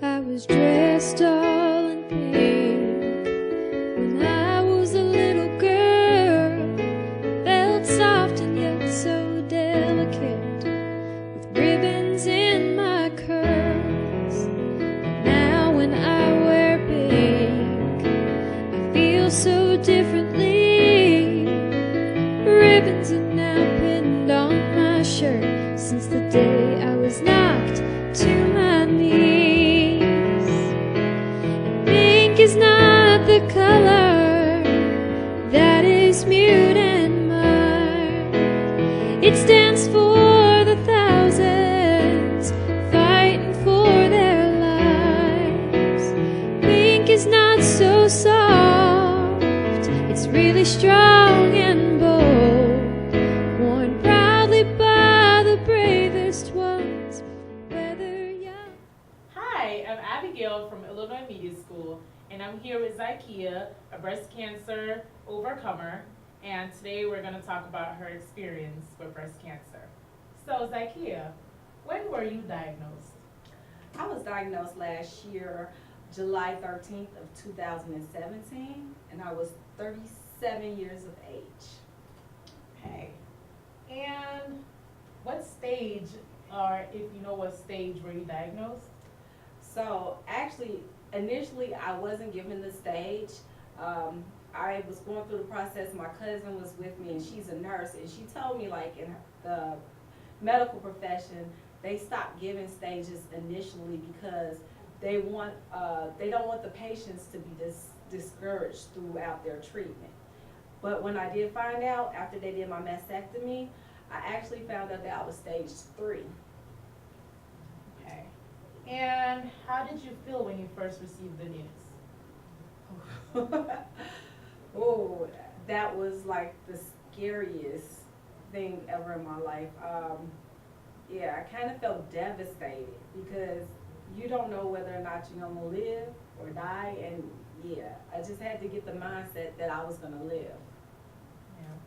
I was dressed all in pink when I was a little girl. Felt soft and yet so delicate, with ribbons in my curls. But now when I wear pink, I feel so differently. Ribbons are now pinned on my shirt since the day I was knocked to my knees. And pink is not the color that is mute and marred. It stands for the thousands fighting for their lives. Pink is not so soft, it's really strong and bold, worn proudly by the bravest ones, whether young. Hi, I'm Abigail from Illinois Media School, and I'm here with Zakiyyah, a breast cancer overcomer, and today we're going to talk about her experience with breast cancer. So, Zakiyyah, when were you diagnosed? I was diagnosed last year, July 13th of 2017, and I was 37 years of age. Okay. And what stage, or if you know what stage, were you diagnosed? So actually, initially I wasn't given the stage. I was going through the process. My cousin was with me, and she's a nurse, and she told me, like, in the medical profession, they stopped giving stages initially because they don't want the patients to be discouraged throughout their treatment. But when I did find out after they did my mastectomy, I actually found out that I was stage 3. Okay. And how did you feel when you first received the news? Oh, that was like the scariest thing ever in my life. Yeah, I kind of felt devastated because you don't know whether or not you're gonna live or die, and yeah, I just had to get the mindset that I was gonna live. Yeah.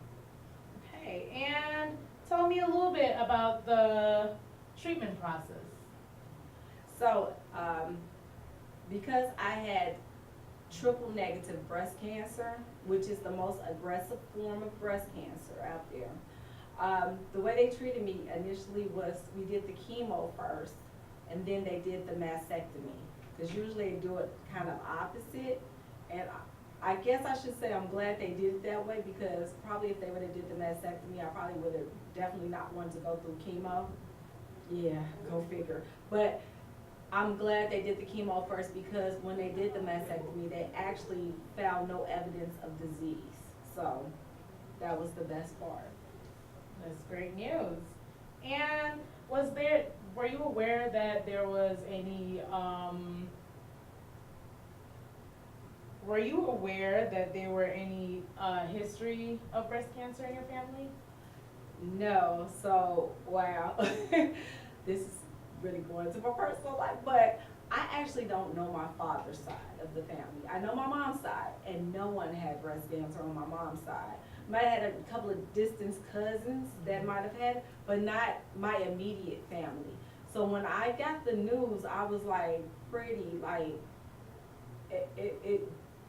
Okay, and tell me a little bit about the treatment process. So, because I had triple negative breast cancer, which is the most aggressive form of breast cancer out there, the way they treated me initially was we did the chemo first, and then they did the mastectomy. Because usually they do it kind of opposite, and I guess I should say I'm glad they did it that way, because probably if they would have did the mastectomy, I probably would have definitely not wanted to go through chemo. Yeah, go figure. But I'm glad they did the chemo first, because when they did the mastectomy, they actually found no evidence of disease. So that was the best part. That's great news. And were you aware that there was any, history of breast cancer in your family? No, so wow, this is really going into my personal life, but I actually don't know my father's side of the family. I know my mom's side, and no one had breast cancer on my mom's side. Might have had a couple of distant cousins that might have had it, but not my immediate family. So when I got the news, I was like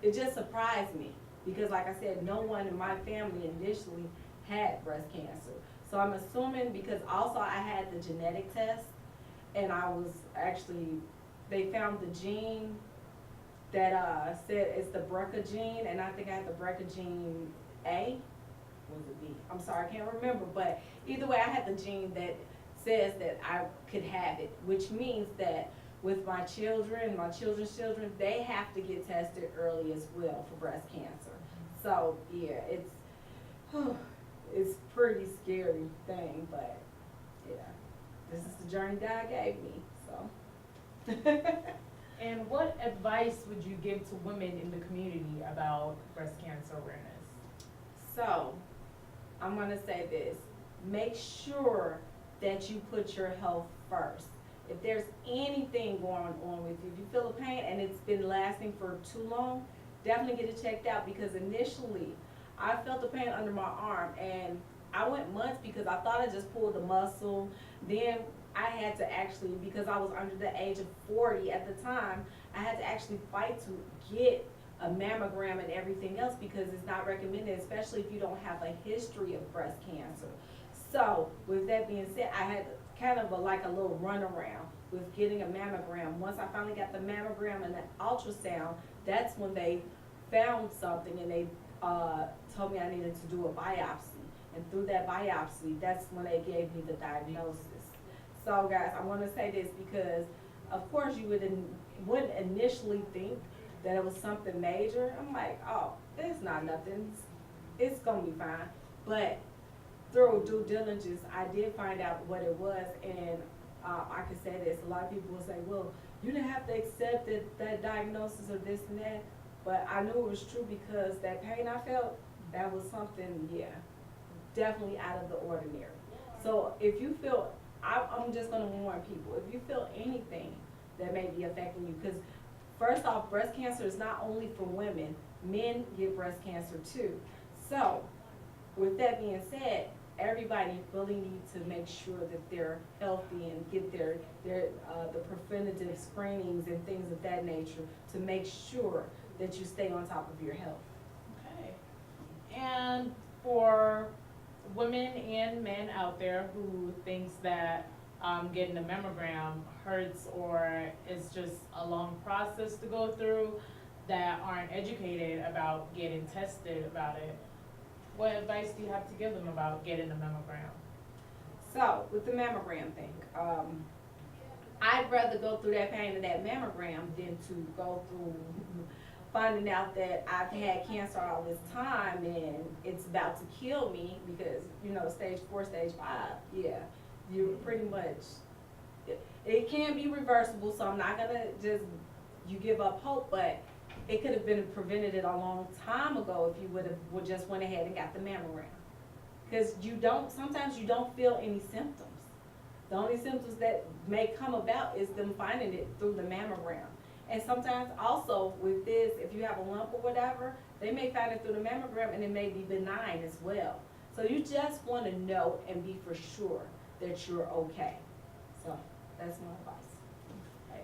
it just surprised me, because like I said, no one in my family initially had breast cancer. So I'm assuming, because also I had the genetic test, and I was actually, they found the gene that said it's the BRCA gene, and I think I had the BRCA gene A, was it B? I'm sorry, I can't remember, but either way, I had the gene that says that I could have it, which means that with my children, my children's children, they have to get tested early as well for breast cancer. So yeah, it's pretty scary thing, but yeah, this is the journey God gave me, so. And what advice would you give to women in the community about breast cancer awareness? So, I'm going to say this. Make sure that you put your health first. If there's anything going on with you, if you feel a pain and it's been lasting for too long, definitely get it checked out, because initially I felt the pain under my arm, and I went months because I thought I just pulled the muscle. Then I had to actually, because I was under the age of 40 at the time, I had to actually fight to get a mammogram and everything else because it's not recommended, especially if you don't have a history of breast cancer. So with that being said, I had kind of like a little runaround with getting a mammogram. Once I finally got the mammogram and the ultrasound, that's when they found something and they told me I needed to do a biopsy. And through that biopsy, that's when they gave me the diagnosis. So guys, I want to say this because of course you wouldn't initially think that it was something major. I'm like, oh, it's not nothing. It's going to be fine. But through due diligence, I did find out what it was, and I can say this. A lot of people will say, well, you didn't have to accept that diagnosis or this and that. But I knew it was true because that pain I felt, that was something, yeah, definitely out of the ordinary. So if you feel, I'm just going to warn people, if you feel anything that may be affecting you, because first off, breast cancer is not only for women, men get breast cancer too. So with that being said, everybody really needs to make sure that they're healthy and get their the preventative screenings and things of that nature to make sure that you stay on top of your health. Okay. And for women and men out there who thinks that getting a mammogram hurts or it's just a long process to go through, that aren't educated about getting tested about it, what advice do you have to give them about getting a mammogram? So with the mammogram thing, I'd rather go through that pain of that mammogram than to go through finding out that I've had cancer all this time and it's about to kill me because, you know, stage 4, stage 5, yeah, you pretty much, it can be reversible, so I'm not gonna just, you give up hope, but it could have been prevented a long time ago if you would just went ahead and got the mammogram. Because sometimes you don't feel any symptoms. The only symptoms that may come about is them finding it through the mammogram. And sometimes also with this, if you have a lump or whatever, they may find it through the mammogram and it may be benign as well. So you just want to know and be for sure that you're okay. So that's my advice. Okay.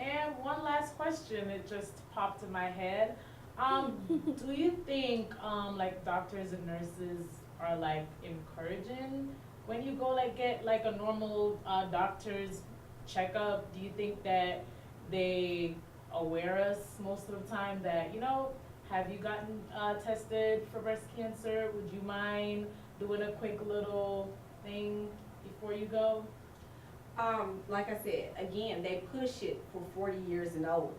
And one last question, it just popped in my head. Do you think like doctors and nurses are like encouraging when you go like get like a normal doctor's checkup? Do you think that they aware us most of the time that, you know, have you gotten tested for breast cancer? Would you mind doing a quick little thing before you go? Like I said, again, they push it for 40 years and older,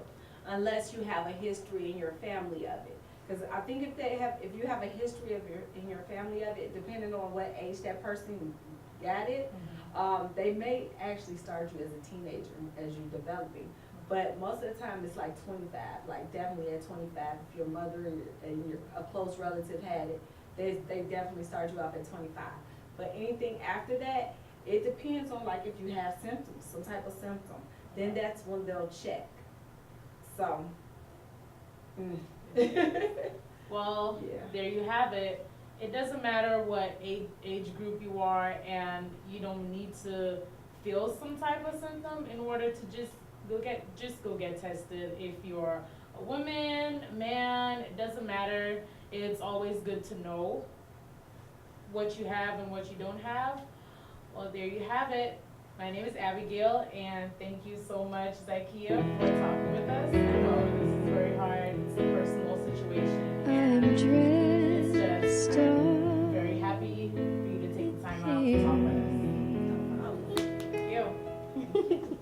unless you have a history in your family of it. Because I think if you have a history in your family of it, depending on what age that person got it, they may actually start you as a teenager as you're developing. But most of the time it's like 25, like definitely at 25. If your mother and a close relative had it, they definitely start you off at 25. But anything after that, it depends on like if you have symptoms, some type of symptom, then that's when they'll check. So, Well, yeah. there you have it. It doesn't matter what age group you are, and you don't need to feel some type of symptom in order to just go get tested. If you're a woman, man, it doesn't matter. It's always good to know what you have and what you don't have. Well, there you have it. My name is Abigail, and thank you so much, Zakiyyah, for talking with us. I know this is very hard. It's a personal situation. I'm It's dressed just up. very happy for you to take the time out to talk with us. Thank you.